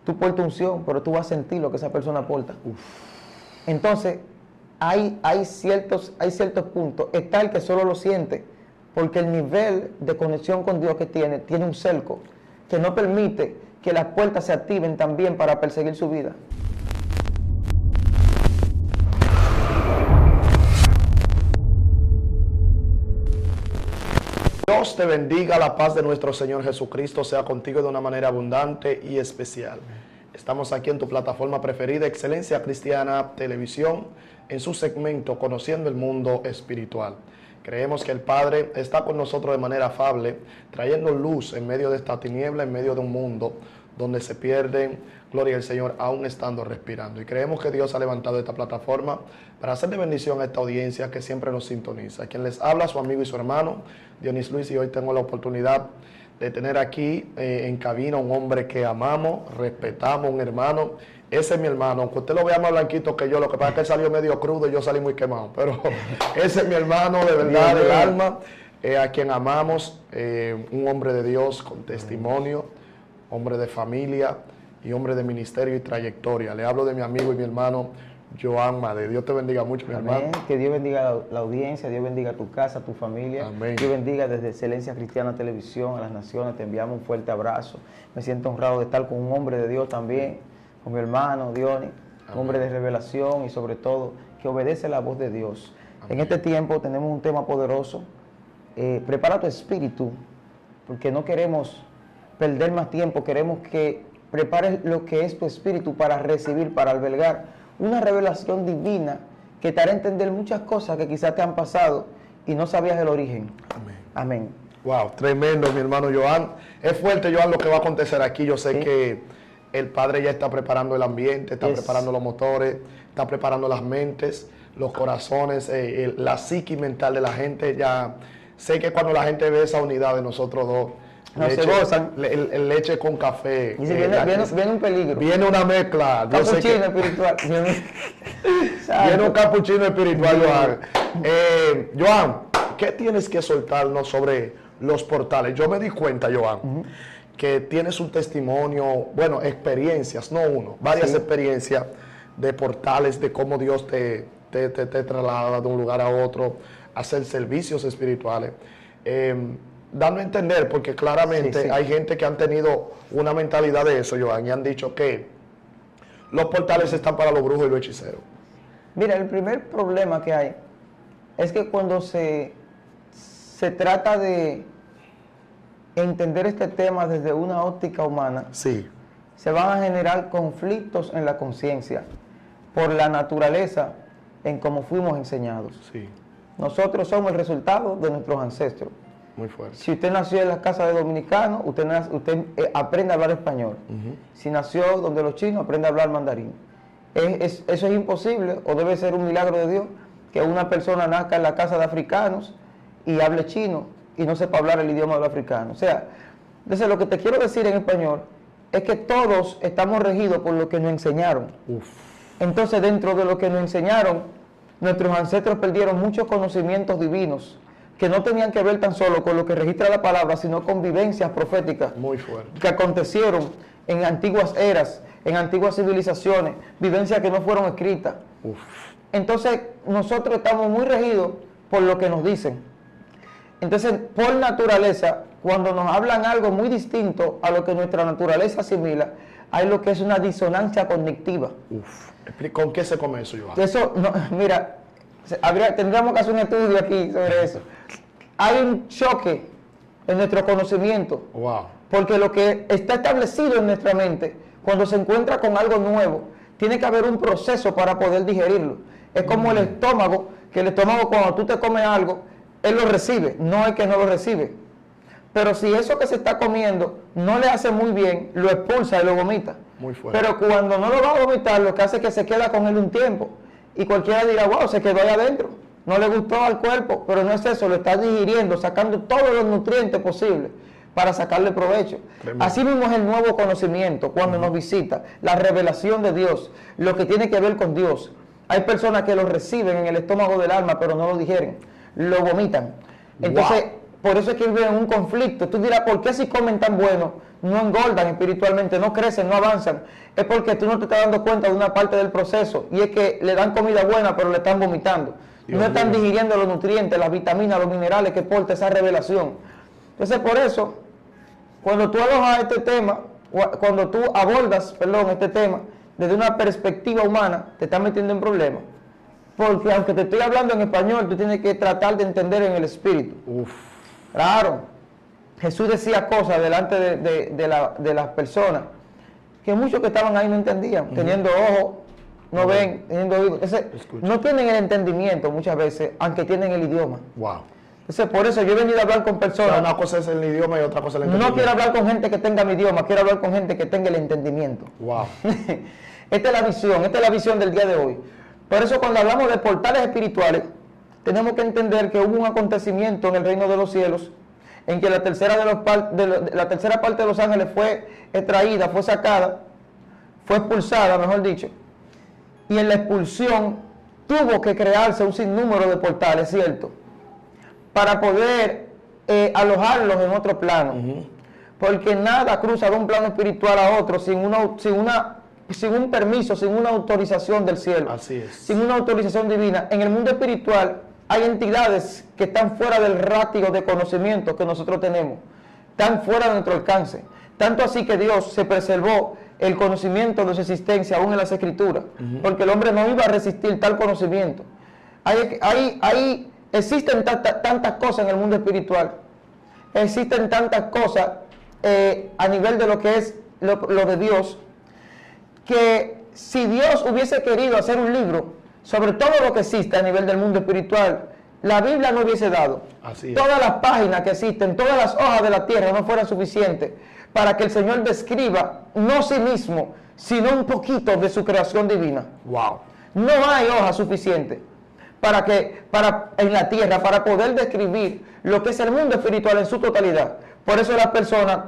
tú portas unción, pero tú vas a sentir lo que esa persona porta. Entonces, hay ciertos puntos. Está el que solo lo siente, porque el nivel de conexión con Dios que tiene un cerco que no permite que las puertas se activen también para perseguir su vida. Dios te bendiga, la paz de nuestro Señor Jesucristo sea contigo de una manera abundante y especial. Estamos aquí en tu plataforma preferida, Excelencia Cristiana Televisión, en su segmento Conociendo el Mundo Espiritual. Creemos que el Padre está con nosotros de manera afable, trayendo luz en medio de esta tiniebla, en medio de un mundo donde se pierden, gloria al Señor, aún estando respirando. Y creemos que Dios ha levantado esta plataforma para hacer de bendición a esta audiencia que siempre nos sintoniza. Quien les habla, su amigo y su hermano, Dionis Luis, y hoy tengo la oportunidad de tener aquí en cabina un hombre que amamos, respetamos, un hermano. Ese es mi hermano, aunque usted lo vea más blanquito que yo, lo que pasa es que él salió medio crudo y yo salí muy quemado, pero ese es mi hermano de verdad, del alma, a quien amamos, un hombre de Dios con testimonio, hombre de familia y hombre de ministerio y trayectoria. Le hablo de mi amigo y mi hermano Joan Madé. Dios te bendiga mucho, mi hermano. Que Dios bendiga la audiencia, Dios bendiga tu casa, tu familia. Amén. Dios bendiga desde Excelencia Cristiana Televisión a las naciones. Te enviamos un fuerte abrazo. Me siento honrado de estar con un hombre de Dios también, con mi hermano Dionis, un hombre de revelación y sobre todo que obedece la voz de Dios. Amén. En este tiempo tenemos un tema poderoso. Prepara tu espíritu, porque no queremos perder más tiempo, queremos que prepares lo que es tu espíritu para recibir, para albergar una revelación divina que te hará entender muchas cosas que quizás te han pasado y no sabías el origen. Amén. Amén. Wow, tremendo, mi hermano Joan. Es fuerte, Joan, lo que va a acontecer aquí. Yo sé que el Padre ya está preparando el ambiente, está preparando los motores, está preparando las mentes, los corazones, la psique mental de la gente. Ya sé que cuando la gente ve esa unidad de nosotros dos, no leche, se gozan. Leche con café. Dice, viene un peligro. Viene una mezcla. Capuchino espiritual. Viene un capuchino espiritual, Joan. Joan, ¿qué tienes que soltarnos sobre los portales? Yo me di cuenta, Joan, que tienes un testimonio, bueno, experiencias, no uno, varias experiencias de portales, de cómo Dios te traslada de un lugar a otro, a hacer servicios espirituales. Dando a entender, porque claramente hay gente que han tenido una mentalidad de eso, Joan, y han dicho que los portales están para los brujos y los hechiceros. Mira, el primer problema que hay es que cuando se trata de entender este tema desde una óptica humana, se van a generar conflictos en la conciencia por la naturaleza en cómo fuimos enseñados. Nosotros somos el resultado de nuestros ancestros. Muy fuerte. Si usted nació en la casa de dominicanos, usted aprende a hablar español. Si nació donde los chinos, aprende a hablar mandarín. Eso es imposible, o debe ser un milagro de Dios, que una persona nazca en la casa de africanos y hable chino y no sepa hablar el idioma del africano. O sea, entonces lo que te quiero decir en español es que todos estamos regidos por lo que nos enseñaron. Entonces, dentro de lo que nos enseñaron, nuestros ancestros perdieron muchos conocimientos divinos que no tenían que ver tan solo con lo que registra la palabra, sino con vivencias proféticas muy fuerte que acontecieron en antiguas eras, en antiguas civilizaciones, vivencias que no fueron escritas. Entonces, nosotros estamos muy regidos por lo que nos dicen. Entonces, por naturaleza, cuando nos hablan algo muy distinto a lo que nuestra naturaleza asimila, hay lo que es una disonancia cognitiva. ¿Con qué se come eso, Joan? Eso, no, mira, tendríamos que hacer un estudio aquí sobre eso. Hay un choque en nuestro conocimiento, porque lo que está establecido en nuestra mente, cuando se encuentra con algo nuevo, tiene que haber un proceso para poder digerirlo. Es como el estómago, que el estómago cuando tú te comes algo, él lo recibe, no es que no lo recibe. Pero si eso que se está comiendo no le hace muy bien, lo expulsa y lo vomita. Muy fuerte. Pero cuando no lo va a vomitar, lo que hace es que se queda con él un tiempo. Y cualquiera dirá, wow, se quedó ahí adentro. No le gustó al cuerpo, pero no es eso, lo está digiriendo, sacando todos los nutrientes posibles para sacarle provecho. Tremendo. Así mismo es el nuevo conocimiento cuando nos visita, la revelación de Dios, lo que tiene que ver con Dios. Hay personas que lo reciben en el estómago del alma, pero no lo digieren, lo vomitan. Entonces, por eso es que viven en un conflicto. Tú dirás, ¿por qué si comen tan bueno no engordan espiritualmente, no crecen, no avanzan? Es porque tú no te estás dando cuenta de una parte del proceso, y es que le dan comida buena, pero le están vomitando. No están digiriendo los nutrientes, las vitaminas, los minerales que porta esa revelación. Entonces, por eso, cuando tú alojas este tema, cuando tú abordas, este tema desde una perspectiva humana, te estás metiendo en problemas. Porque aunque te estoy hablando en español, tú tienes que tratar de entender en el espíritu. Claro, Jesús decía cosas delante de las personas que muchos que estaban ahí no entendían, teniendo ojos, no ven, teniendo oídos. No tienen el entendimiento muchas veces, aunque tienen el idioma. Entonces, por eso yo he venido a hablar con personas. Una cosa es el idioma y otra cosa es el entendimiento. No quiero hablar con gente que tenga mi idioma, quiero hablar con gente que tenga el entendimiento. Esta es la visión del día de hoy. Por eso, cuando hablamos de portales espirituales, tenemos que entender que hubo un acontecimiento en el reino de los cielos en que la tercera parte de los ángeles fue extraída, fue sacada, fue expulsada, mejor dicho. Y en la expulsión tuvo que crearse un sinnúmero de portales, ¿cierto?, para poder alojarlos en otro plano. Porque nada cruza de un plano espiritual a otro sin un permiso, sin una autorización del cielo. Así es. Sin una autorización divina. En el mundo espiritual hay entidades que están fuera del rátigo de conocimiento que nosotros tenemos. Están fuera de nuestro alcance. Tanto así que Dios se preservó el conocimiento de su existencia aún en las Escrituras. Porque el hombre no iba a resistir tal conocimiento. Existen tantas cosas en el mundo espiritual. Existen tantas cosas a nivel de lo que es lo de Dios, que si Dios hubiese querido hacer un libro sobre todo lo que existe a nivel del mundo espiritual, la Biblia no hubiese dado. Todas las páginas que existen, todas las hojas de la tierra no fueran suficientes para que el Señor describa no sí mismo, sino un poquito de su creación divina. No hay hojas suficientes en la tierra para poder describir lo que es el mundo espiritual en su totalidad. Por eso las personas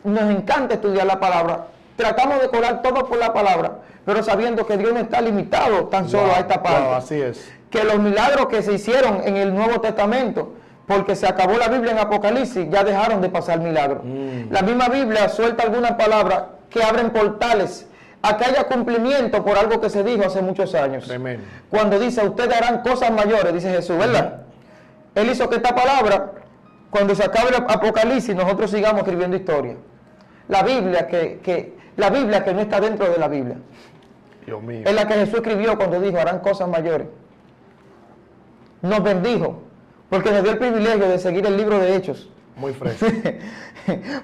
nos encanta estudiar la palabra, tratamos de colar todo por la palabra, pero sabiendo que Dios no está limitado tan solo a esta parte. Así es. Que los milagros que se hicieron en el Nuevo Testamento, porque se acabó la Biblia en Apocalipsis, ya dejaron de pasar milagros. La misma Biblia suelta algunas palabras que abren portales a que haya cumplimiento por algo que se dijo hace muchos años. Tremendo. Cuando dice, ustedes harán cosas mayores, dice Jesús, ¿verdad? Él hizo que esta palabra, cuando se acabe el Apocalipsis, nosotros sigamos escribiendo historia. La Biblia que no está dentro de la Biblia. Dios mío. Es la que Jesús escribió cuando dijo, harán cosas mayores. Nos bendijo, porque nos dio el privilegio de seguir el libro de Hechos. Muy fresco.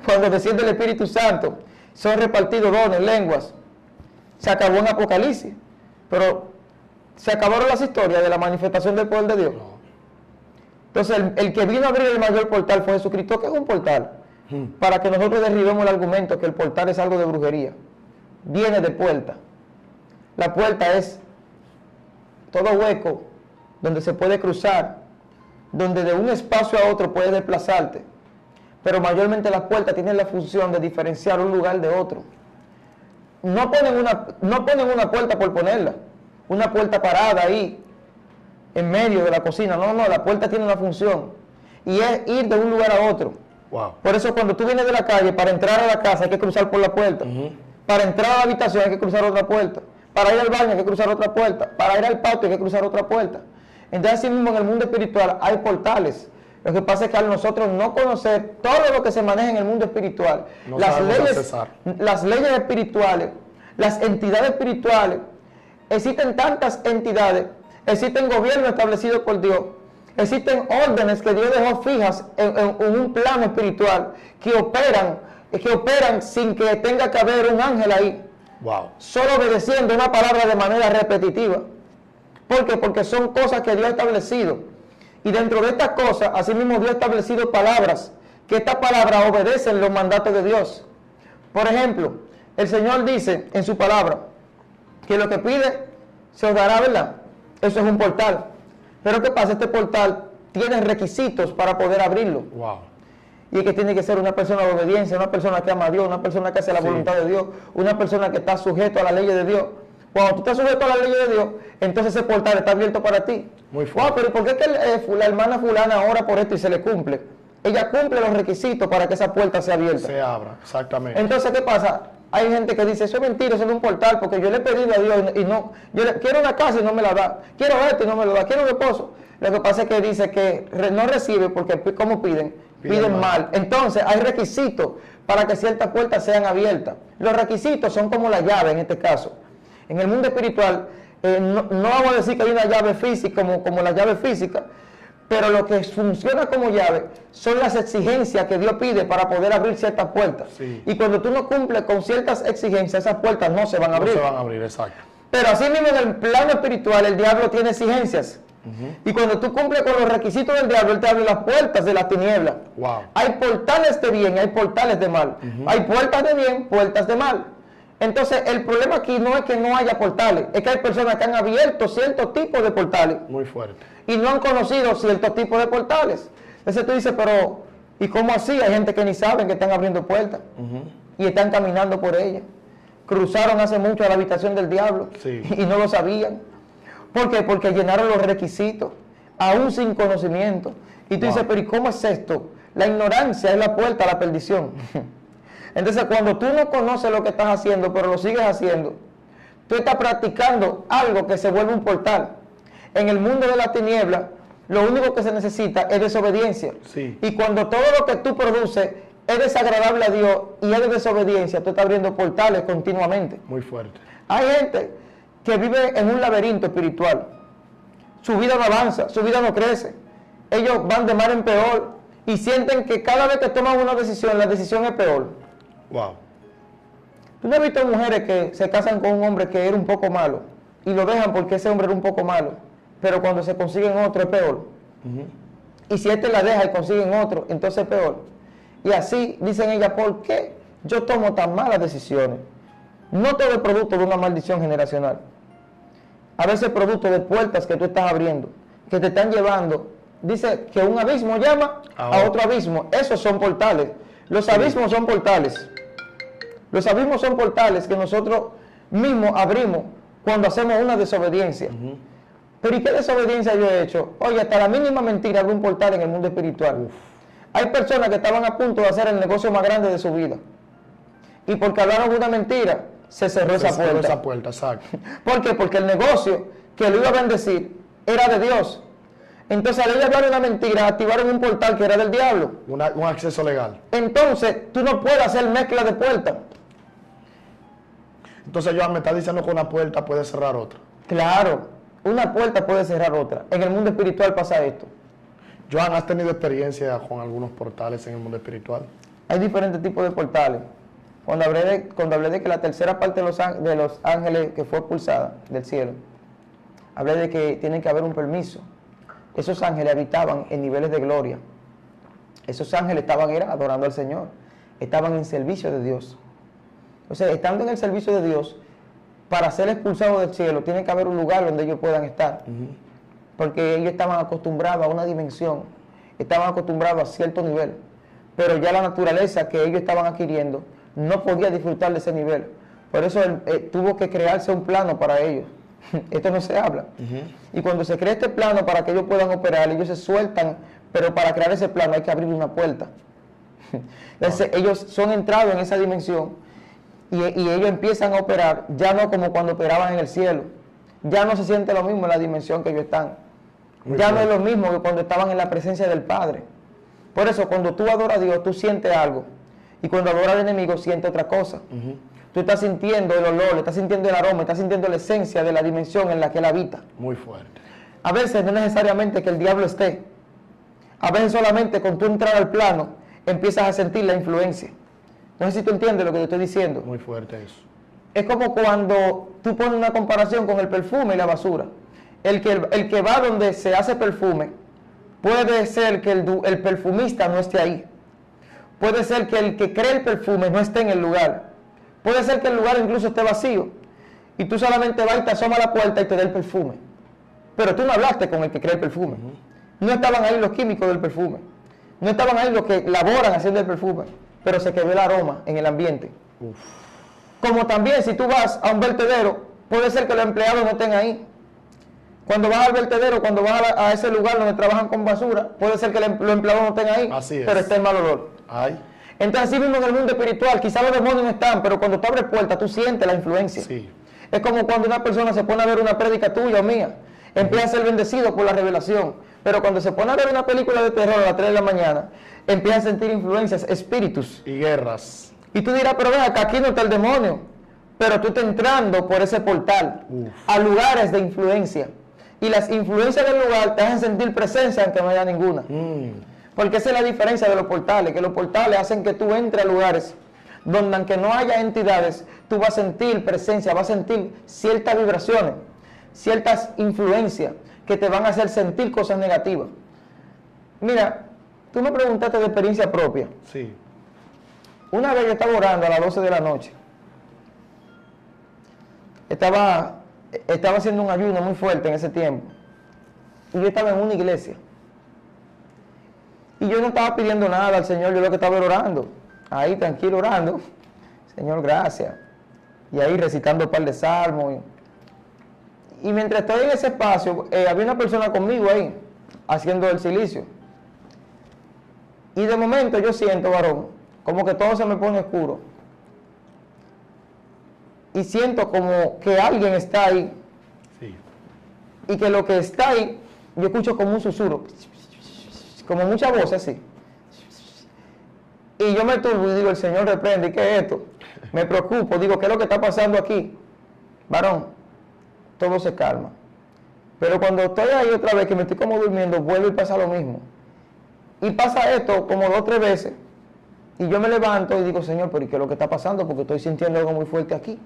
Cuando desciende el Espíritu Santo, son repartidos dones, lenguas. Se acabó en Apocalipsis, pero se acabaron las historias de la manifestación del poder de Dios. Entonces, el que vino a abrir el mayor portal fue Jesucristo, que es un portal, para que nosotros derribemos el argumento que el portal es algo de brujería. Viene de puerta. La puerta es todo hueco donde se puede cruzar, donde de un espacio a otro puedes desplazarte, pero mayormente las puertas tienen la función de diferenciar un lugar de otro. No ponen una puerta por ponerla, una puerta parada ahí, en medio de la cocina. No, la puerta tiene una función, y es ir de un lugar a otro. Por eso cuando tú vienes de la calle, para entrar a la casa hay que cruzar por la puerta. Para entrar a la habitación hay que cruzar otra puerta. Para ir al baño hay que cruzar otra puerta. Para ir al patio hay que cruzar otra puerta. Entonces, así mismo en el mundo espiritual hay portales. Lo que pasa es que al nosotros no conocer todo lo que se maneja en el mundo espiritual, las leyes espirituales, las entidades espirituales, existen tantas entidades, existen gobiernos establecidos por Dios, existen órdenes que Dios dejó fijas en un plano espiritual que operan sin que tenga que haber un ángel ahí. Solo obedeciendo una palabra de manera repetitiva. ¿Por qué? Porque son cosas que Dios ha establecido. Y dentro de estas cosas, asimismo Dios ha establecido palabras, que estas palabras obedecen los mandatos de Dios. Por ejemplo, el Señor dice en su palabra que lo que pide se os dará, ¿verdad? Eso es un portal. Pero ¿qué pasa? Este portal tiene requisitos para poder abrirlo. Y es que tiene que ser una persona de obediencia, una persona que ama a Dios, una persona que hace la voluntad de Dios, una persona que está sujeto a la ley de Dios. Cuando tú estás sujeto a la ley de Dios, entonces ese portal está abierto para ti. Muy fuerte. Wow, pero ¿por qué es que la hermana fulana ora por esto y se le cumple? Ella cumple los requisitos para que esa puerta sea abierta. Se abra, exactamente. Entonces, ¿qué pasa? Hay gente que dice, eso es mentira, eso es un portal, porque yo le he pedido a Dios y no, quiero una casa y no me la da, quiero esto y no me lo da, quiero un esposo. Lo que pasa es que dice que no recibe porque, ¿cómo piden? Piden mal. Entonces, hay requisitos para que ciertas puertas sean abiertas. Los requisitos son como la llave en este caso. En el mundo espiritual, no vamos a decir que hay una llave física como la llave física, pero lo que funciona como llave son las exigencias que Dios pide para poder abrir ciertas puertas. Sí. Y cuando tú no cumples con ciertas exigencias, esas puertas no se van a abrir. No se van a abrir, exacto. Pero así mismo en el plano espiritual, el diablo tiene exigencias. Y cuando tú cumples con los requisitos del diablo, él te abre las puertas de las tinieblas. Wow. Hay portales de bien, hay portales de mal. Hay puertas de bien, puertas de mal. Entonces, el problema aquí no es que no haya portales, es que hay personas que han abierto ciertos tipos de portales. Muy fuerte. Y no han conocido ciertos tipos de portales. Entonces tú dices, pero, ¿y cómo así? Hay gente que ni saben que están abriendo puertas y están caminando por ellas. Cruzaron hace mucho a la habitación del diablo y no lo sabían. ¿Por qué? Porque llenaron los requisitos, aún sin conocimiento. Y tú dices, pero ¿y cómo es esto? La ignorancia es la puerta a la perdición. Entonces, cuando tú no conoces lo que estás haciendo, pero lo sigues haciendo, tú estás practicando algo que se vuelve un portal. En el mundo de la tiniebla, lo único que se necesita es desobediencia. Sí. Y cuando todo lo que tú produces es desagradable a Dios y es de desobediencia, tú estás abriendo portales continuamente. Muy fuerte. Hay gente que vive en un laberinto espiritual. Su vida no avanza, su vida no crece. Ellos van de mal en peor y sienten que cada vez que toman una decisión, la decisión es peor. Wow. ¿Tú no has visto mujeres que se casan con un hombre que era un poco malo y lo dejan porque ese hombre era un poco malo, pero cuando se consiguen otro es peor? Y si este la deja y consiguen otro, entonces es peor. Y así dicen ellas, ¿por qué yo tomo tan malas decisiones? No todo es producto de una maldición generacional. A veces es producto de puertas que tú estás abriendo, que te están llevando. Dice que un abismo llama a otro abismo. Esos son portales. Los abismos son portales. Los abismos son portales que nosotros mismos abrimos cuando hacemos una desobediencia. Pero ¿y qué desobediencia yo he hecho? Oye, hasta la mínima mentira abre un portal en el mundo espiritual. Hay personas que estaban a punto de hacer el negocio más grande de su vida. Y porque hablaron una mentira, se cerró esa puerta. Esa puerta, exacto. ¿Por qué? Porque el negocio que lo iba a bendecir era de Dios. Entonces, al ellos hablar una mentira, activaron un portal que era del diablo. Un acceso legal. Entonces, tú no puedes hacer mezcla de puertas. Entonces, Joan, me está diciendo que una puerta puede cerrar otra. Claro, una puerta puede cerrar otra. En el mundo espiritual pasa esto. Joan, ¿has tenido experiencia con algunos portales en el mundo espiritual? Hay diferentes tipos de portales. Cuando hablé de que la tercera parte de los ángeles que fue expulsada del cielo, hablé de que tiene que haber un permiso. Esos ángeles habitaban en niveles de gloria. Esos ángeles estaban adorando al Señor. Estaban en servicio de Dios. Entonces, estando en el servicio de Dios, para ser expulsados del cielo, tiene que haber un lugar donde ellos puedan estar. Porque ellos estaban acostumbrados a una dimensión. Estaban acostumbrados a cierto nivel. Pero ya la naturaleza que ellos estaban adquiriendo no podía disfrutar de ese nivel. Por eso tuvo que crearse un plano para ellos. Esto no se habla. Y cuando se crea este plano para que ellos puedan operar, ellos se sueltan, pero para crear ese plano hay que abrir una puerta. Entonces, ellos son entrados en esa dimensión y ellos empiezan a operar, ya no como cuando operaban en el cielo. Ya no se siente lo mismo en la dimensión que ellos están. Ya no es lo mismo que cuando estaban en la presencia del Padre. Por eso, cuando tú adoras a Dios, tú sientes algo. Y cuando adoras al enemigo, sientes otra cosa. Tú estás sintiendo el olor, estás sintiendo el aroma, estás sintiendo la esencia de la dimensión en la que él habita. Muy fuerte. A veces no es necesariamente que el diablo esté. A veces solamente con tú entrar al plano, empiezas a sentir la influencia. No sé si tú entiendes lo que te estoy diciendo. Muy fuerte eso. Es como cuando tú pones una comparación con el perfume y la basura. El que va donde se hace perfume, puede ser que el perfumista no esté ahí. Puede ser que el que cree el perfume no esté en el lugar. Puede ser que el lugar incluso esté vacío. Y tú solamente vas y te asomas a la puerta y te da el perfume. Pero tú no hablaste con el que cree el perfume. No estaban ahí los químicos del perfume. No estaban ahí los que laboran haciendo el perfume. Pero se quedó el aroma en el ambiente. Como también si tú vas a un vertedero puede ser que los empleados no estén ahí. Cuando vas al vertedero, cuando vas a ese lugar donde trabajan con basura, puede ser que los empleados no estén ahí, Así es. pero está el mal olor. Ay, Entonces, así mismo en el mundo espiritual, quizás los demonios no están, pero cuando tú abres puertas, tú sientes la influencia. sí. Es como cuando una persona se pone a ver una prédica tuya o mía, empieza a ser bendecido por la revelación, pero cuando se pone a ver una película de terror a las 3 de la mañana, empieza a sentir influencias, espíritus. Y guerras. Y tú dirás, pero ven acá, aquí no está el demonio, pero tú estás entrando por ese portal a lugares de influencia. Y las influencias del lugar te hacen sentir presencia aunque no haya ninguna. Porque esa es la diferencia de los portales, que los portales hacen que tú entres a lugares donde aunque no haya entidades, tú vas a sentir presencia, vas a sentir ciertas vibraciones, ciertas influencias que te van a hacer sentir cosas negativas. Mira, tú me preguntaste de experiencia propia. Sí. Una vez yo estaba orando a las 12 de la noche. Estaba haciendo un ayuno muy fuerte en ese tiempo. Y yo estaba en una iglesia. Y yo no estaba pidiendo nada al Señor, yo lo que estaba era orando. Ahí tranquilo orando. Señor, gracias. Y ahí recitando un par de salmos. Y mientras estoy en ese espacio, había una persona conmigo ahí, haciendo el silicio. Y de momento yo siento, varón, como que todo se me pone oscuro. Y siento como que alguien está ahí. Sí. Y que lo que está ahí, yo escucho como un susurro. Como mucha voz así. Y yo me turbo y digo, el Señor reprende, ¿y qué es esto? Me preocupo, digo, ¿qué es lo que está pasando aquí? Varón, todo se calma. Pero cuando estoy ahí otra vez, que me estoy como durmiendo, vuelve y pasa lo mismo. Y pasa esto como 2 o 3 veces. Y yo me levanto y digo, Señor, pero ¿y qué es lo que está pasando? Porque estoy sintiendo algo muy fuerte aquí.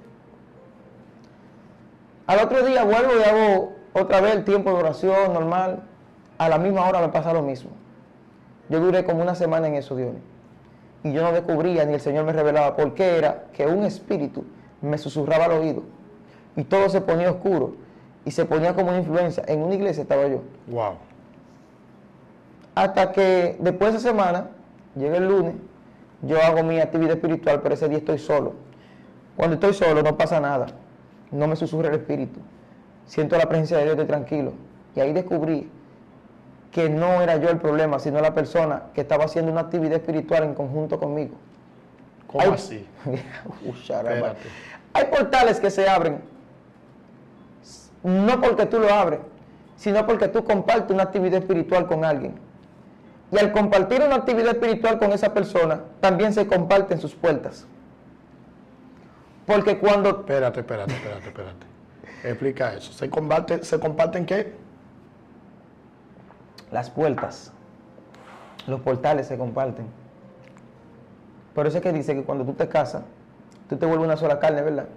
Al otro día vuelvo y hago otra vez el tiempo de oración normal. A la misma hora me pasa lo mismo. Yo duré como una semana en eso, Dios. Y yo no descubría ni el Señor me revelaba por qué era que un espíritu me susurraba al oído. Y todo se ponía oscuro. Y se ponía como una influencia. En una iglesia estaba yo. Wow. Hasta que después de esa semana, llega el lunes, yo hago mi actividad espiritual, pero ese día estoy solo. Cuando estoy solo no pasa nada. No me susurra el espíritu. Siento la presencia de Dios, estoy tranquilo. Y ahí descubrí que no era yo el problema, sino la persona que estaba haciendo una actividad espiritual en conjunto conmigo. ¿Cómo así? Espérate. Hay portales que se abren, no porque tú lo abres, sino porque tú compartes una actividad espiritual con alguien. Y al compartir una actividad espiritual con esa persona, también se comparten sus puertas. Porque cuando... Espérate. Explica eso. ¿Se comparten qué? Las puertas, los portales se comparten. Por eso es que dice que cuando tú te casas, tú te vuelves una sola carne, ¿verdad?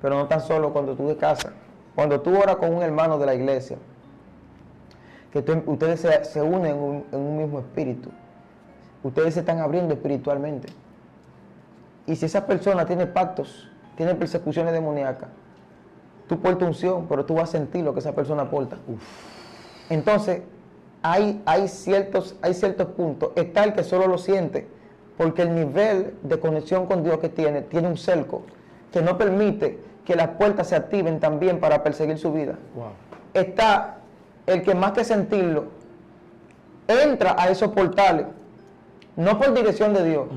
Pero no tan solo cuando tú te casas. Cuando tú oras con un hermano de la iglesia, que ustedes se unen en un mismo espíritu, ustedes se están abriendo espiritualmente. Y si esa persona tiene pactos, tiene persecuciones demoníacas, tú portas unción, pero tú vas a sentir lo que esa persona porta. Entonces, hay ciertos puntos. Está el que solo lo siente, porque el nivel de conexión con Dios que tiene un cerco que no permite que las puertas se activen también para perseguir su vida. Wow. Está el que más que sentirlo, entra a esos portales, no por dirección de Dios,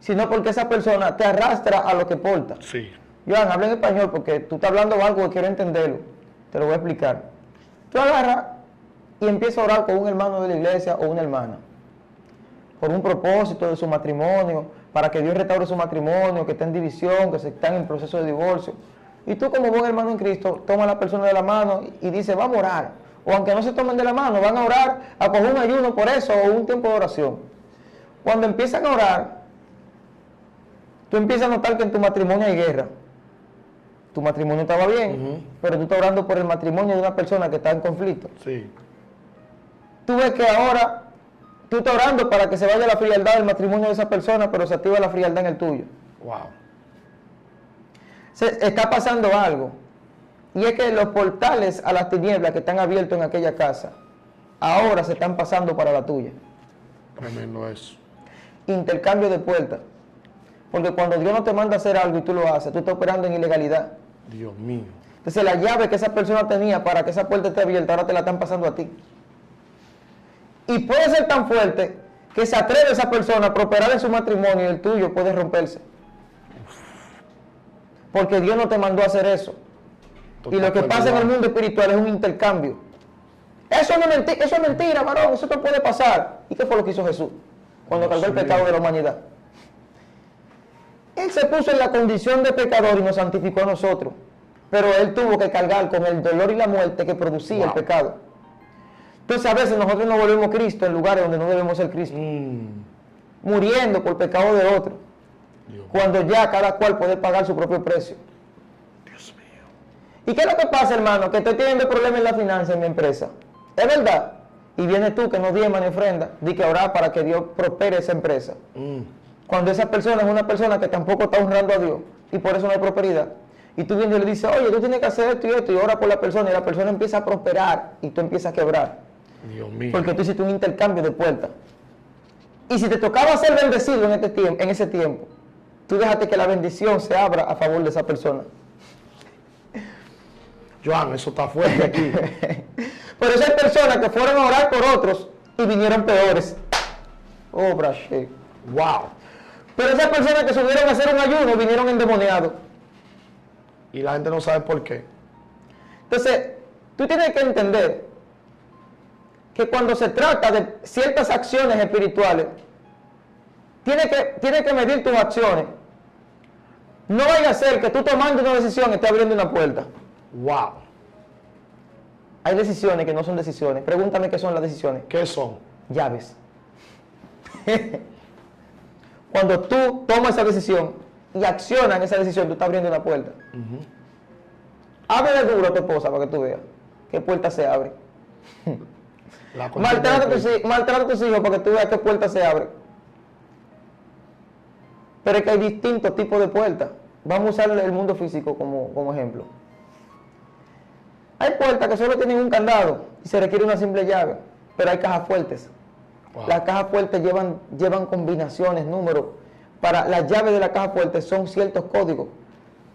sino porque esa persona te arrastra a lo que porta. Sí. Joan, habla en español porque tú estás hablando algo que quiero entenderlo. Te lo voy a explicar. Tú agarras y empiezas a orar con un hermano de la iglesia o una hermana por un propósito de su matrimonio, para que Dios restaure su matrimonio, que está en división, que se están en proceso de divorcio. Y tú, como buen hermano en Cristo, tomas a la persona de la mano y dices, vamos a orar. O aunque no se tomen de la mano, van a orar, a coger un ayuno por eso o un tiempo de oración. Cuando empiezan a orar, tú empiezas a notar que en tu matrimonio hay guerra. Tu matrimonio estaba bien, pero tú estás orando por el matrimonio de una persona que está en conflicto. Sí. Tú ves que ahora tú estás orando para que se vaya la frialdad del matrimonio de esa persona, pero se activa la frialdad en el tuyo. Wow. Está pasando algo. Y es que los portales a las tinieblas que están abiertos en aquella casa, ahora se están pasando para la tuya. Tremendo eso. Intercambio de puertas. Porque cuando Dios no te manda a hacer algo y tú lo haces, tú estás operando en ilegalidad. Dios mío. Entonces la llave que esa persona tenía para que esa puerta esté abierta, ahora te la están pasando a ti. Y puede ser tan fuerte que se atreve esa persona a prosperar en su matrimonio y el tuyo puede romperse. Porque Dios no te mandó a hacer eso. Y lo que pasa en el mundo espiritual es un intercambio. Eso es mentira, varón, eso te puede pasar. ¿Y qué fue lo que hizo Jesús cuando cargó el pecado de la humanidad? Él se puso en la condición de pecador y nos santificó a nosotros. Pero Él tuvo que cargar con el dolor y la muerte que producía el pecado. Entonces a veces nosotros nos volvemos Cristo en lugares donde no debemos ser Cristo. Muriendo por pecado de otro. Cuando ya cada cual puede pagar su propio precio. Dios mío. ¿Y qué es lo que pasa, hermano? Que estoy teniendo problemas en la finanza en mi empresa. ¿Es verdad? Y viene tú que no diezma ni ofrenda, di que orar para que Dios prospere esa empresa. Cuando esa persona es una persona que tampoco está honrando a Dios y por eso no hay prosperidad. Y tú vienes y le dices, oye, tú tienes que hacer esto y ora por la persona y la persona empieza a prosperar y tú empiezas a quebrar. Dios mío. Porque tú hiciste un intercambio de puertas. Y si te tocaba ser bendecido en ese tiempo, tú déjate que la bendición se abra a favor de esa persona. Joan, eso está fuerte aquí. Pero esas personas que fueron a orar por otros y vinieron peores. Oh, brashe. Wow. Pero esas personas que subieron a hacer un ayuno vinieron endemoniados. Y la gente no sabe por qué. Entonces, tú tienes que entender que cuando se trata de ciertas acciones espirituales, tienes que medir tus acciones. No vaya a ser que tú tomando una decisión estés abriendo una puerta. Wow. Hay decisiones que no son decisiones. Pregúntame qué son las decisiones. ¿Qué son? Llaves. Cuando tú tomas esa decisión y accionas en esa decisión, tú estás abriendo una puerta. Ábrele duro a tu esposa para que tú veas qué puerta se abre. Maltrata a tus hijos para que tú veas qué puerta se abre. Pero es que hay distintos tipos de puertas. Vamos a usar el mundo físico como ejemplo. Hay puertas que solo tienen un candado y se requiere una simple llave, pero hay cajas fuertes. Wow. Las cajas fuertes llevan combinaciones, números. Para las llaves de la caja fuerte son ciertos códigos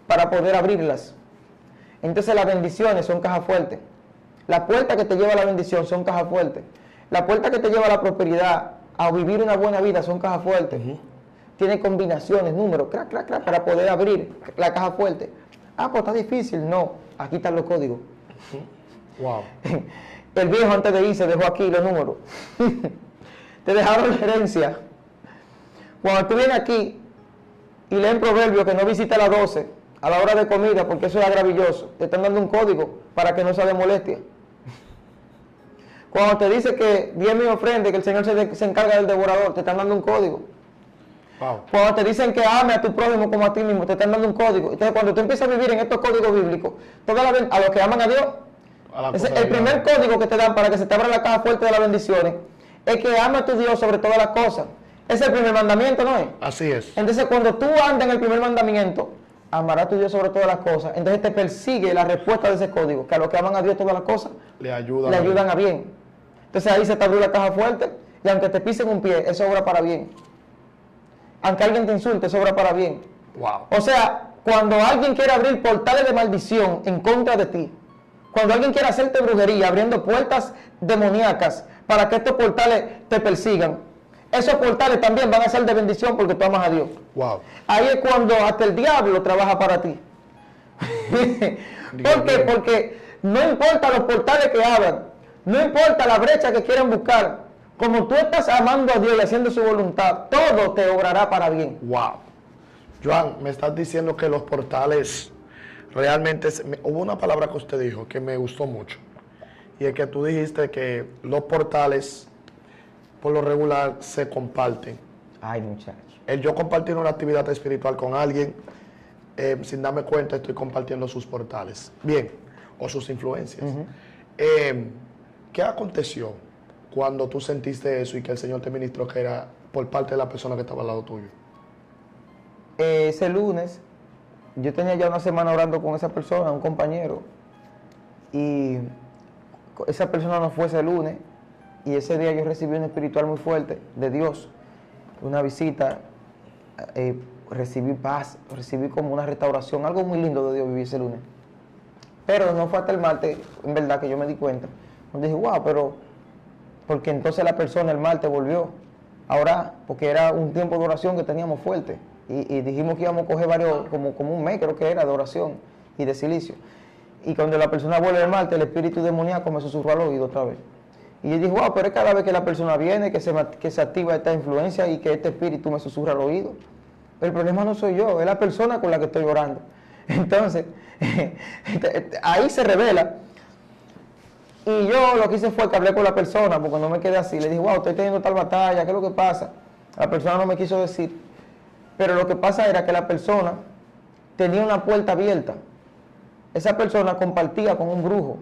para poder abrirlas. Entonces las bendiciones son cajas fuertes. La puerta que te lleva a la bendición son cajas fuertes. La puerta que te lleva a la prosperidad, a vivir una buena vida, son cajas fuertes. Tiene combinaciones, números, crac, crac, crac, para poder abrir la caja fuerte. Ah, pues está difícil. No, aquí están los códigos. Wow. El viejo antes de irse dejó aquí los números. Te dejaron la herencia. Cuando tú vienes aquí y leen Proverbios que no visita las 12 a la hora de comida porque eso es maravilloso, te están dando un código para que no sea de molestia. Cuando te dice que diezme y ofrende, que el Señor se encarga del devorador, te están dando un código. Wow. Cuando te dicen que ame a tu prójimo como a ti mismo, te están dando un código. Entonces, cuando tú empiezas a vivir en estos códigos bíblicos, a los que aman a Dios, el primer código que te dan para que se te abra la caja fuerte de las bendiciones es que ama a tu Dios sobre todas las cosas. Ese es el primer mandamiento, ¿no es? Así es. Entonces, cuando tú andas en el primer mandamiento, amarás a tu Dios sobre todas las cosas, entonces te persigue la respuesta de ese código, que a los que aman a Dios todas las cosas, le ayudan a bien. Entonces ahí se te abrió la caja fuerte, y aunque te pisen un pie, eso obra para bien. Aunque alguien te insulte, eso obra para bien. Wow. O sea, cuando alguien quiere abrir portales de maldición en contra de ti, cuando alguien quiere hacerte brujería, abriendo puertas demoníacas para que estos portales te persigan, esos portales también van a ser de bendición porque tú amas a Dios. Wow. Ahí es cuando hasta el diablo trabaja para ti. ¿Por qué? Porque no importa los portales que abran, no importa la brecha que quieran buscar, como tú estás amando a Dios y haciendo su voluntad, todo te obrará para bien. Wow. Joan, me estás diciendo que los portales realmente... Hubo una palabra que usted dijo que me gustó mucho. Y es que tú dijiste que los portales, por lo regular, se comparten. Ay, muchacho. El yo compartir una actividad espiritual con alguien, sin darme cuenta, estoy compartiendo sus portales. Bien, o sus influencias. ¿Qué aconteció cuando tú sentiste eso y que el Señor te ministró que era por parte de la persona que estaba al lado tuyo? Ese lunes, yo tenía ya una semana orando con esa persona, un compañero, y esa persona no fue ese lunes, y ese día yo recibí un espiritual muy fuerte de Dios, una visita, recibí paz, recibí como una restauración, algo muy lindo de Dios viví ese lunes. Pero no fue hasta el martes, en verdad, que yo me di cuenta. Donde dije, wow, pero... Porque entonces la persona el martes volvió a orar, porque era un tiempo de oración que teníamos fuerte. Y dijimos que íbamos a coger varios, como un mes creo que era, de oración y de silicio. Y cuando la persona vuelve el martes, el espíritu demoníaco me susurró al oído otra vez. Y yo dije, wow, pero es cada vez que la persona viene, que se activa esta influencia y que este espíritu me susurra al oído. El problema no soy yo, es la persona con la que estoy orando. Entonces, ahí se revela. Y yo lo que hice fue que hablé con la persona, porque no me quedé así. Le dije, wow, estoy teniendo tal batalla, ¿qué es lo que pasa? La persona no me quiso decir. Pero lo que pasa era que la persona tenía una puerta abierta. Esa persona compartía con un brujo.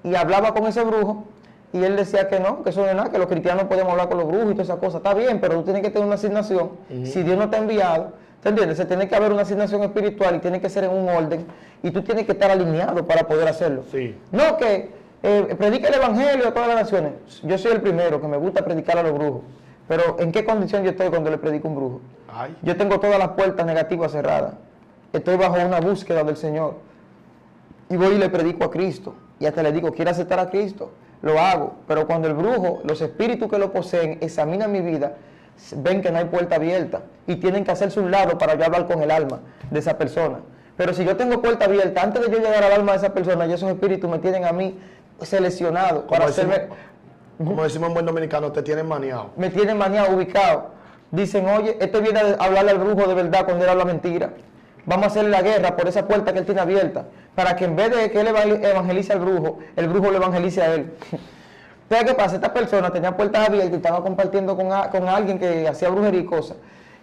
Y hablaba con ese brujo, y él decía que no, que eso no es nada, que los cristianos podemos hablar con los brujos y todas esas cosas. Está bien, pero tú tienes que tener una asignación. Si Dios no te ha enviado, ¿te entiendes? Se tiene que haber una asignación espiritual y tiene que ser en un orden. Y tú tienes que estar alineado para poder hacerlo. Sí. No que predica el evangelio a todas las naciones. Yo soy el primero que me gusta predicar a los brujos. Pero ¿en qué condición yo estoy cuando le predico a un brujo? Ay. Yo tengo todas las puertas negativas cerradas. Estoy bajo una búsqueda del Señor. Y voy y le predico a Cristo. Y hasta le digo, ¿quiere aceptar a Cristo? Lo hago. Pero cuando el brujo, los espíritus que lo poseen, examinan mi vida, ven que no hay puerta abierta. Y tienen que hacerse un lado para yo hablar con el alma de esa persona. Pero si yo tengo puerta abierta, antes de yo llegar al alma de esa persona, ya esos espíritus me tienen a mí seleccionado para hacerme... Como decimos en buen dominicano, te tienen maniado. Me tienen maniado, ubicado. Dicen, oye, este viene a hablarle al brujo de verdad cuando él habla mentira. Vamos a hacerle la guerra por esa puerta que él tiene abierta, para que en vez de que él evangelice al brujo, el brujo le evangelice a él. Pero ¿qué pasa? Esta persona tenía puertas abiertas y estaba compartiendo con alguien que hacía brujería y cosas.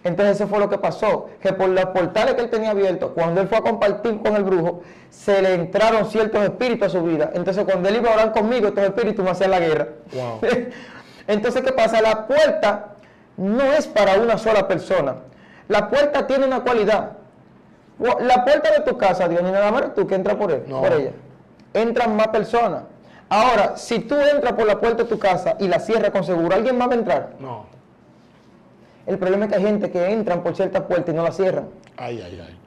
Entonces eso fue lo que pasó, que por los portales que él tenía abiertos, cuando él fue a compartir con el brujo, se le entraron ciertos espíritus a su vida. Entonces cuando él iba a orar conmigo, estos espíritus me hacían la guerra. Wow. Entonces, ¿qué pasa? La puerta no es para una sola persona. La puerta tiene una cualidad. La puerta de tu casa, Dios, ni nada más eres tú que entras por ella. Entran más personas. Ahora, si tú entras por la puerta de tu casa y la cierras con seguro, ¿alguien más va a entrar? No. El problema es que hay gente que entran por cierta puerta y no la cierran. Ay, ay, ay.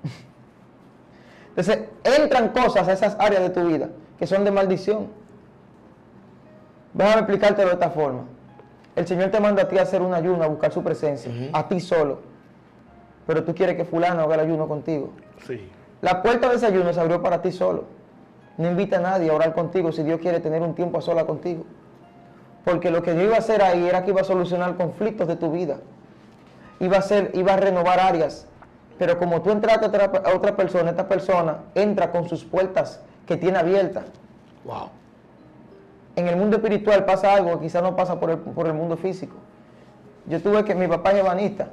Entonces, entran cosas a esas áreas de tu vida que son de maldición. Déjame explicártelo de esta forma. El Señor te manda a ti a hacer un ayuno, a buscar su presencia, a ti solo. Pero tú quieres que fulano haga el ayuno contigo. Sí. La puerta de ese ayuno se abrió para ti solo. No invita a nadie a orar contigo si Dios quiere tener un tiempo a sola contigo. Porque lo que Dios iba a hacer ahí era que iba a solucionar conflictos de tu vida. Iba a renovar áreas. Pero como tú entraste a otra persona, esta persona entra con sus puertas que tiene abiertas. Wow. En el mundo espiritual pasa algo que quizás no pasa por el mundo físico. Yo tuve que mi papá es ebanista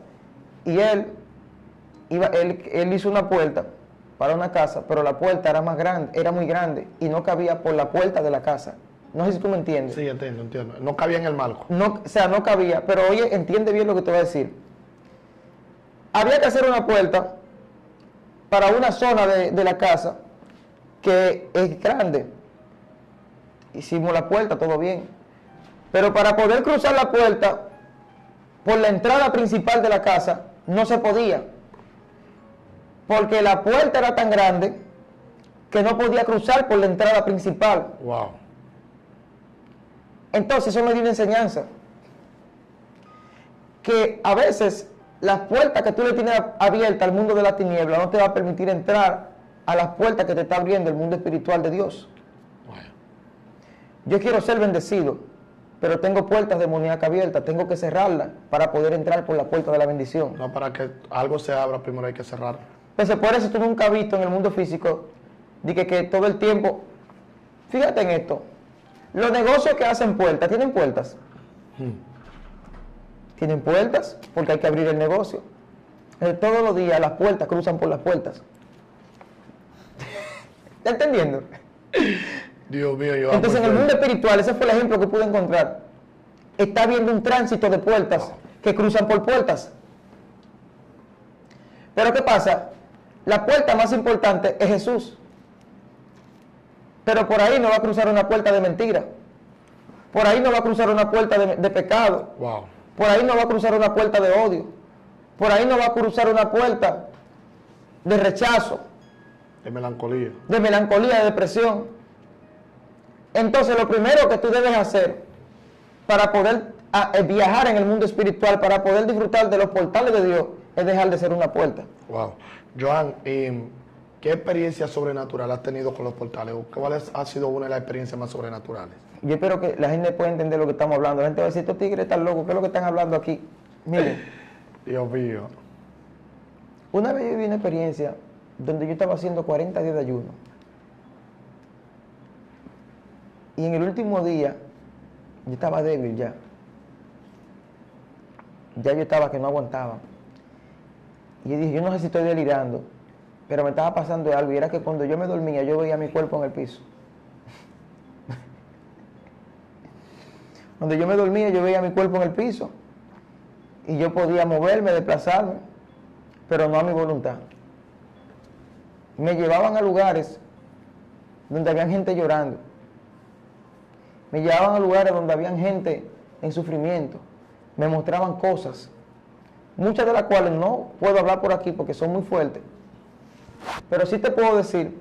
y él hizo una puerta para una casa, pero la puerta era más grande, era muy grande y no cabía por la puerta de la casa. No sé si tú me entiendes. Sí, entiendo. No cabía en el marco. No, o sea, no cabía, pero oye, entiende bien lo que te voy a decir. Había que hacer una puerta para una zona de la casa que es grande. Hicimos la puerta, todo bien. Pero para poder cruzar la puerta por la entrada principal de la casa, no se podía. Porque la puerta era tan grande que no podía cruzar por la entrada principal. Wow. Entonces eso me dio una enseñanza. Que a veces las puertas que tú le tienes abiertas al mundo de la tiniebla no te va a permitir entrar a las puertas que te está abriendo el mundo espiritual de Dios. Yo quiero ser bendecido, pero tengo puertas demoníacas abiertas, tengo que cerrarlas para poder entrar por la puerta de la bendición. No, para que algo se abra, primero hay que cerrar. Entonces, por eso tú nunca has visto en el mundo físico de que todo el tiempo, fíjate en esto, los negocios que hacen puertas, ¿tienen puertas? Tienen puertas porque hay que abrir el negocio. Todos los días las puertas cruzan por las puertas. ¿Estás entendiendo? Dios mío, yo. Entonces en el mundo espiritual, ese fue el ejemplo que pude encontrar. Está habiendo un tránsito de puertas que cruzan por puertas. Pero ¿qué pasa? La puerta más importante es Jesús. Pero por ahí no va a cruzar una puerta de mentira. Por ahí no va a cruzar una puerta de pecado. Wow. Por ahí no va a cruzar una puerta de odio. Por ahí no va a cruzar una puerta de rechazo. De melancolía. De melancolía, de depresión. Entonces, lo primero que tú debes hacer para poder viajar en el mundo espiritual, para poder disfrutar de los portales de Dios, es dejar de ser una puerta. Wow. Joan, ¿qué experiencia sobrenatural has tenido con los portales? ¿Cuál ha sido una de las experiencias más sobrenaturales? Yo espero que la gente pueda entender lo que estamos hablando. La gente va a decir, estos tigres están locos, ¿qué es lo que están hablando aquí? Miren, Dios mío. una vez yo viví una experiencia donde yo estaba haciendo 40 días de ayuno. Y en el último día, yo estaba débil ya. Ya yo estaba que no aguantaba. Y yo dije, yo no sé si estoy delirando, pero me estaba pasando algo. Y era que cuando yo me dormía, yo veía mi cuerpo en el piso. Cuando yo me dormía, yo veía mi cuerpo en el piso. Y yo podía moverme, desplazarme, pero no a mi voluntad. Me llevaban a lugares donde había gente llorando. Me llevaban a lugares donde había gente en sufrimiento. Me mostraban cosas, muchas de las cuales no puedo hablar por aquí porque son muy fuertes. Pero sí te puedo decir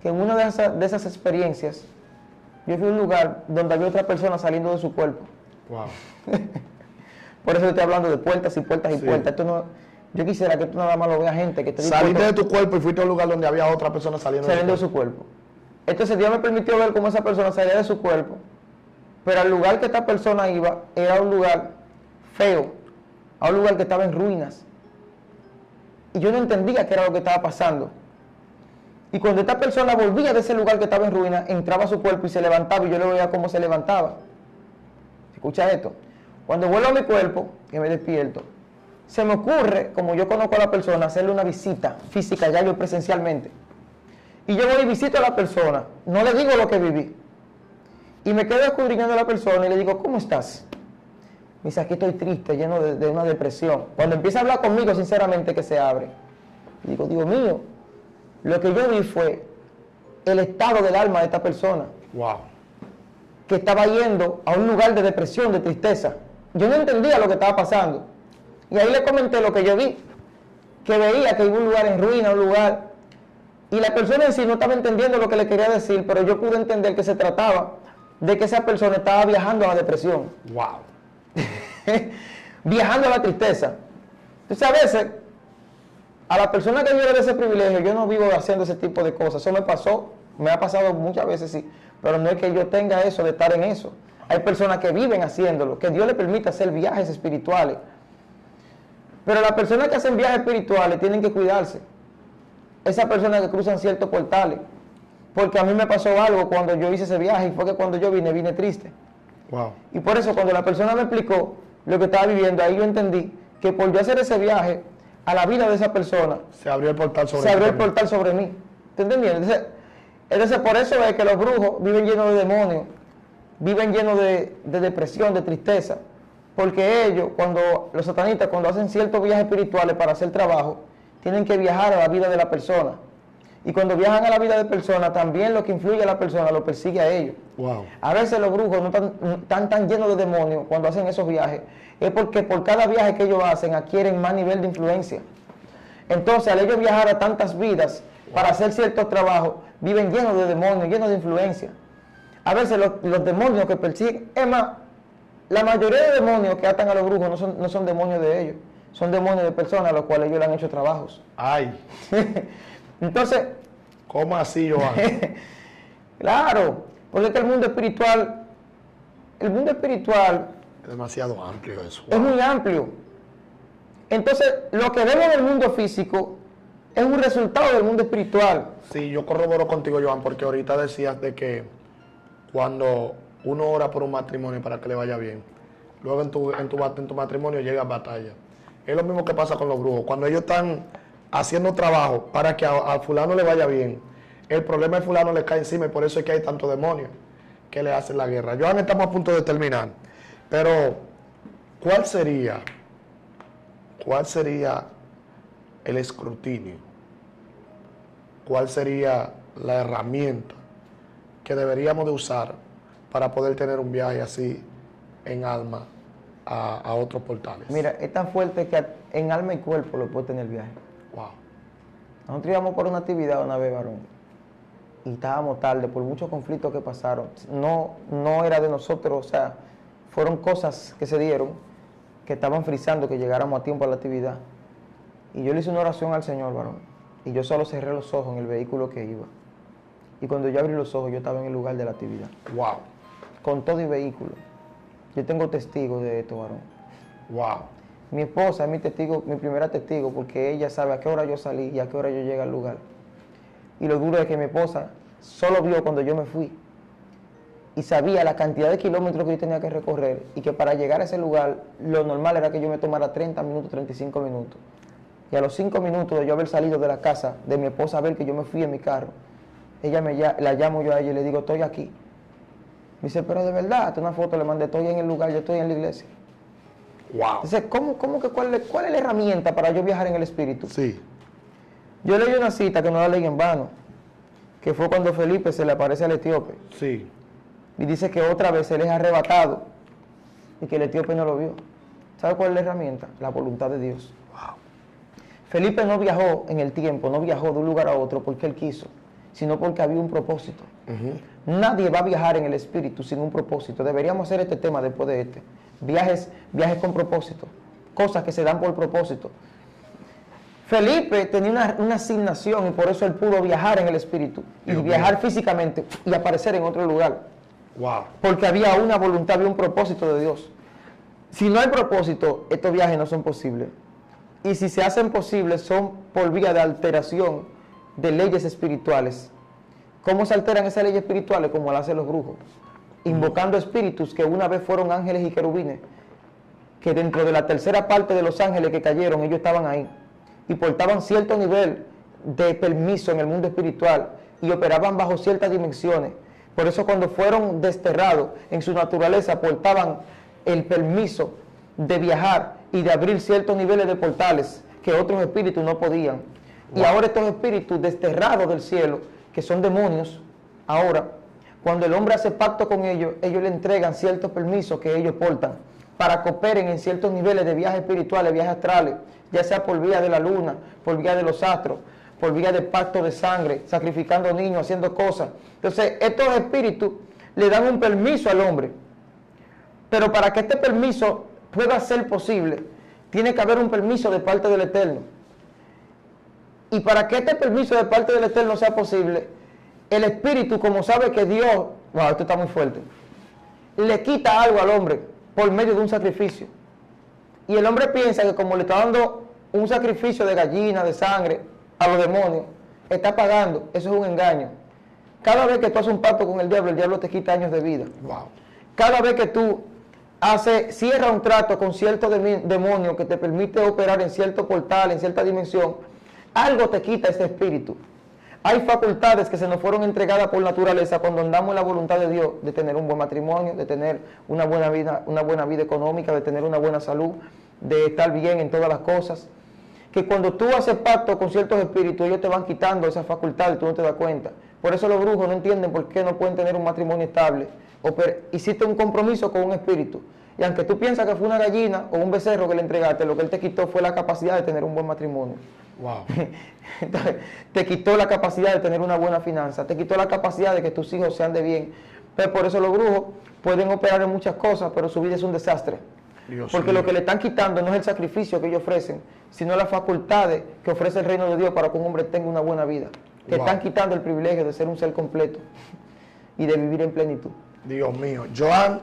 que en una de esas experiencias, yo fui a un lugar donde había otra persona saliendo de su cuerpo. Wow. Por eso estoy hablando de puertas y puertas y puertas. Esto no, yo quisiera que tú nada más lo veas gente que te saliste de tu cuerpo y fuiste a un lugar donde había otra persona saliendo de su cuerpo. Entonces Dios me permitió ver cómo esa persona salía de su cuerpo, pero al lugar que esta persona iba era un lugar feo, a un lugar que estaba en ruinas. Y yo no entendía qué era lo que estaba pasando. Y cuando esta persona volvía de ese lugar que estaba en ruinas, entraba a su cuerpo y se levantaba, y yo le veía cómo se levantaba. Escucha esto. Cuando vuelvo a mi cuerpo, que me despierto, se me ocurre, como yo conozco a la persona, hacerle una visita física, ya yo presencialmente. Y yo voy y visito a la persona, no le digo lo que viví. Y me quedo escudriñando a la persona y le digo, ¿cómo estás? Me dice, aquí estoy triste, lleno de una depresión. Cuando empieza a hablar conmigo, sinceramente, que se abre. Y digo, Dios mío, lo que yo vi fue el estado del alma de esta persona. Wow. Que estaba yendo a un lugar de depresión, de tristeza. Yo no entendía lo que estaba pasando. Y ahí le comenté lo que yo vi. Que veía que iba a un lugar en ruina, un lugar... Y la persona en sí no estaba entendiendo lo que le quería decir, pero yo pude entender que se trataba de que esa persona estaba viajando a la depresión. Wow. Viajando a la tristeza. Entonces a veces, a la persona que vive de ese privilegio, yo no vivo haciendo ese tipo de cosas. Eso me pasó, me ha pasado muchas veces, sí, pero no es que yo tenga eso de estar en eso. Hay personas que viven haciéndolo, que Dios le permite hacer viajes espirituales. Pero las personas que hacen viajes espirituales tienen que cuidarse. Esas personas que cruzan ciertos portales. Porque a mí me pasó algo cuando yo hice ese viaje y fue que cuando yo vine triste. Wow. Y por eso cuando la persona me explicó lo que estaba viviendo, ahí yo entendí que por yo hacer ese viaje a la vida de esa persona, se abrió el portal sobre mí. Se abrió el portal sobre mí. ¿Te entendieron? Entonces por eso es que los brujos viven llenos de demonios, viven llenos de depresión, de tristeza. Porque ellos, los satanistas, cuando hacen ciertos viajes espirituales para hacer trabajo, tienen que viajar a la vida de la persona. Y cuando viajan a la vida de persona, también lo que influye a la persona lo persigue a ellos. Wow. A veces los brujos no están tan llenos de demonios cuando hacen esos viajes. Es porque por cada viaje que ellos hacen adquieren más nivel de influencia. Entonces, al ellos viajar a tantas vidas para hacer ciertos trabajos, viven llenos de demonios, llenos de influencia. A veces los demonios que persiguen, es más, la mayoría de demonios que atan a los brujos no son demonios de ellos. Son demonios de personas a los cuales ellos le han hecho trabajos. Ay. Entonces... ¿Cómo así, Joan? Claro, porque es que el mundo espiritual es demasiado amplio eso. Es muy amplio. Entonces, lo que vemos en el mundo físico es un resultado del mundo espiritual. Sí, yo corroboro contigo, Joan, porque ahorita decías de que cuando uno ora por un matrimonio para que le vaya bien, luego en tu matrimonio llega batalla. Es lo mismo que pasa con los brujos. Cuando ellos están haciendo trabajo para que a fulano le vaya bien, el problema de fulano le cae encima y por eso es que hay tantos demonios que le hacen la guerra. Joan, estamos a punto de terminar, pero ¿cuál sería el escrutinio? ¿Cuál sería la herramienta que deberíamos de usar para poder tener un viaje así en alma a otros portales? Mira, es tan fuerte que en alma y cuerpo lo puede tener el viaje. Wow. Nosotros íbamos por una actividad una vez, varón, y estábamos tarde por muchos conflictos que pasaron. No era de nosotros, o sea, fueron cosas que se dieron, que estaban frisando que llegáramos a tiempo a la actividad. Y yo le hice una oración al Señor, varón, y yo solo cerré los ojos en el vehículo que iba. Y cuando yo abrí los ojos, yo estaba en el lugar de la actividad. Wow. Con todo y vehículo. Yo tengo testigos de esto, varón. Wow. Mi esposa es mi testigo, mi primera testigo, porque ella sabe a qué hora yo salí y a qué hora yo llegué al lugar. Y lo duro es que mi esposa solo vio cuando yo me fui. Y sabía la cantidad de kilómetros que yo tenía que recorrer y que para llegar a ese lugar, lo normal era que yo me tomara 30 minutos, 35 minutos. Y a los 5 minutos de yo haber salido de la casa de mi esposa a ver que yo me fui en mi carro, la llamo yo a ella y le digo, estoy aquí. Me dice, pero de verdad, una foto le mandé, estoy en el lugar, yo estoy en la iglesia. Wow. Entonces, cuál es la herramienta para yo viajar en el Espíritu? Sí. Yo leí una cita que no la leí en vano, que fue cuando Felipe se le aparece al etíope. Sí. Y dice que otra vez él es arrebatado y que el etíope no lo vio. ¿Sabe cuál es la herramienta? La voluntad de Dios. Wow. Felipe no viajó en el tiempo, no viajó de un lugar a otro porque él quiso, sino porque había un propósito. Nadie va a viajar en el Espíritu sin un propósito. Deberíamos hacer este tema después de este. Viajes con propósito. Cosas que se dan por propósito. Felipe tenía una asignación y por eso él pudo viajar en el Espíritu. Y viajar físicamente y aparecer en otro lugar. Wow. Porque había una voluntad, había un propósito de Dios. Si no hay propósito, estos viajes no son posibles. Y si se hacen posibles, son por vía de alteración de leyes espirituales. ¿Cómo se alteran esas leyes espirituales? Como lo hacen los brujos. Invocando espíritus que una vez fueron ángeles y querubines, que dentro de la tercera parte de los ángeles que cayeron, ellos estaban ahí y portaban cierto nivel de permiso en el mundo espiritual y operaban bajo ciertas dimensiones. Por eso cuando fueron desterrados en su naturaleza, portaban el permiso de viajar y de abrir ciertos niveles de portales que otros espíritus no podían. Wow. Y ahora estos espíritus desterrados del cielo, que son demonios, ahora, cuando el hombre hace pacto con ellos, ellos le entregan ciertos permisos que ellos portan para que operen en ciertos niveles de viajes espirituales, viajes astrales, ya sea por vía de la luna, por vía de los astros, por vía de pacto de sangre, sacrificando niños, haciendo cosas. Entonces, estos espíritus le dan un permiso al hombre. Pero para que este permiso pueda ser posible, tiene que haber un permiso de parte del Eterno. Y para que este permiso de parte del Eterno sea posible, el espíritu, como sabe que Dios, wow, esto está muy fuerte, le quita algo al hombre por medio de un sacrificio. Y el hombre piensa que como le está dando un sacrificio de gallina, de sangre, a los demonios, está pagando. Eso es un engaño. Cada vez que tú haces un pacto con el diablo te quita años de vida. Wow. Cada vez que tú cierras un trato con cierto demonio que te permite operar en cierto portal, en cierta dimensión, algo te quita ese espíritu. Hay facultades que se nos fueron entregadas por naturaleza cuando andamos en la voluntad de Dios, de tener un buen matrimonio, de tener una buena vida económica, de tener una buena salud, de estar bien en todas las cosas. Que cuando tú haces pacto con ciertos espíritus, ellos te van quitando esas facultades, tú no te das cuenta. Por eso los brujos no entienden por qué no pueden tener un matrimonio estable. Hiciste un compromiso con un espíritu. Y aunque tú piensas que fue una gallina o un becerro que le entregaste, lo que él te quitó fue la capacidad de tener un buen matrimonio. Wow. Entonces, te quitó la capacidad de tener una buena finanza, te quitó la capacidad de que tus hijos sean de bien. Pero por eso los brujos pueden operar en muchas cosas, pero su vida es un desastre. Porque lo que le están quitando no es el sacrificio que ellos ofrecen, sino las facultades que ofrece el reino de Dios para que un hombre tenga una buena vida. Te están quitando el privilegio de ser un ser completo y de vivir en plenitud. Dios mío. Joan,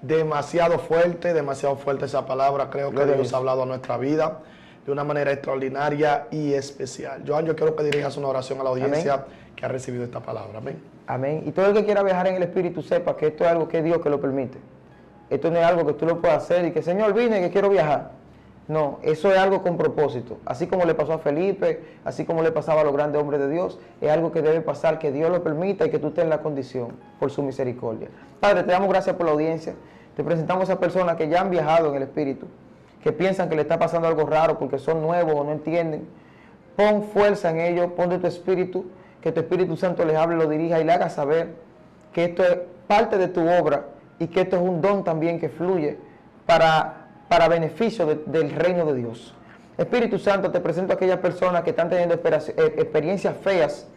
demasiado fuerte esa palabra. Creo que Dios ha hablado a nuestra vida de una manera extraordinaria y especial. Joan, yo quiero que dirijas una oración a la audiencia. Amén. Que ha recibido esta palabra. Amén. Amén. Y todo el que quiera viajar en el Espíritu sepa que esto es algo que es Dios que lo permite. Esto no es algo que tú lo puedas hacer y que, Señor, vine que quiero viajar. No, eso es algo con propósito. Así como le pasó a Felipe, así como le pasaba a los grandes hombres de Dios, es algo que debe pasar, que Dios lo permita y que tú estés en la condición por su misericordia. Padre, te damos gracias por la audiencia. Te presentamos a personas que ya han viajado en el Espíritu, que piensan que le está pasando algo raro porque son nuevos o no entienden. Pon fuerza en ellos, pon de tu Espíritu, que tu Espíritu Santo les hable, lo dirija y le haga saber que esto es parte de tu obra y que esto es un don también que fluye para beneficio del reino de Dios. Espíritu Santo, te presento a aquellas personas que están teniendo experiencias feas,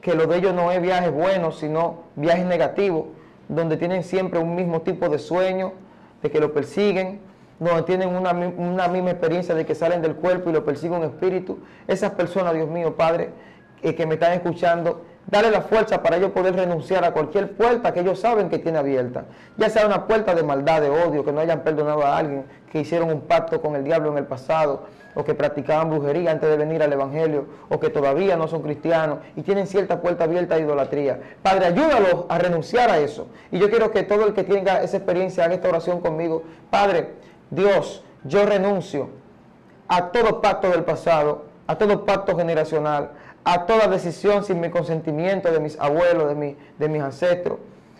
que lo de ellos no es viajes buenos, sino viajes negativos, donde tienen siempre un mismo tipo de sueño, de que lo persiguen, donde tienen una misma experiencia de que salen del cuerpo y lo persigue un espíritu. Esas personas, Dios mío, Padre, que me están escuchando, dale la fuerza para ellos poder renunciar a cualquier puerta que ellos saben que tiene abierta, ya sea una puerta de maldad, de odio, que no hayan perdonado a alguien, que hicieron un pacto con el diablo en el pasado, o que practicaban brujería antes de venir al Evangelio, o que todavía no son cristianos y tienen cierta puerta abierta de idolatría. Padre, ayúdalos a renunciar a eso. Y yo quiero que todo el que tenga esa experiencia haga esta oración conmigo. Padre, Dios, yo renuncio a todo pacto del pasado, a todo pacto generacional, a toda decisión sin mi consentimiento de mis abuelos, de mis ancestros.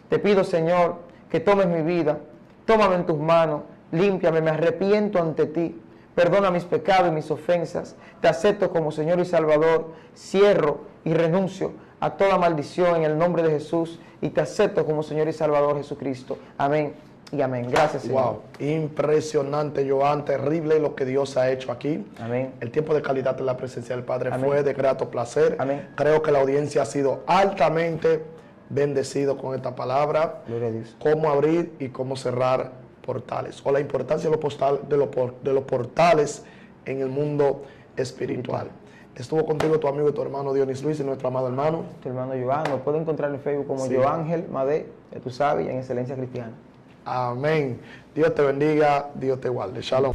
Te pido, Señor, que tomes mi vida, tómame en tus manos, límpiame, me arrepiento ante ti, perdona mis pecados y mis ofensas, te acepto como Señor y Salvador, cierro y renuncio a toda maldición en el nombre de Jesús y te acepto como Señor y Salvador Jesucristo. Amén y amén. Gracias, Señor. Wow, impresionante, Joan, terrible lo que Dios ha hecho aquí. Amén. El tiempo de calidad en la presencia del Padre Amén. fue de grato placer. Amén. Creo que la audiencia ha sido altamente bendecido con esta palabra. Gloria a Dios. Cómo abrir y cómo cerrar portales, o la importancia de los portales en el mundo espiritual. Estuvo contigo tu amigo y tu hermano Dionis Luis y nuestro amado hermano. Tu hermano Joan, lo puede encontrar en Facebook como Sí. Joángel Madé, ya tú sabes, y en Excelencia Cristiana. Amén. Dios te bendiga, Dios te guarde. Shalom.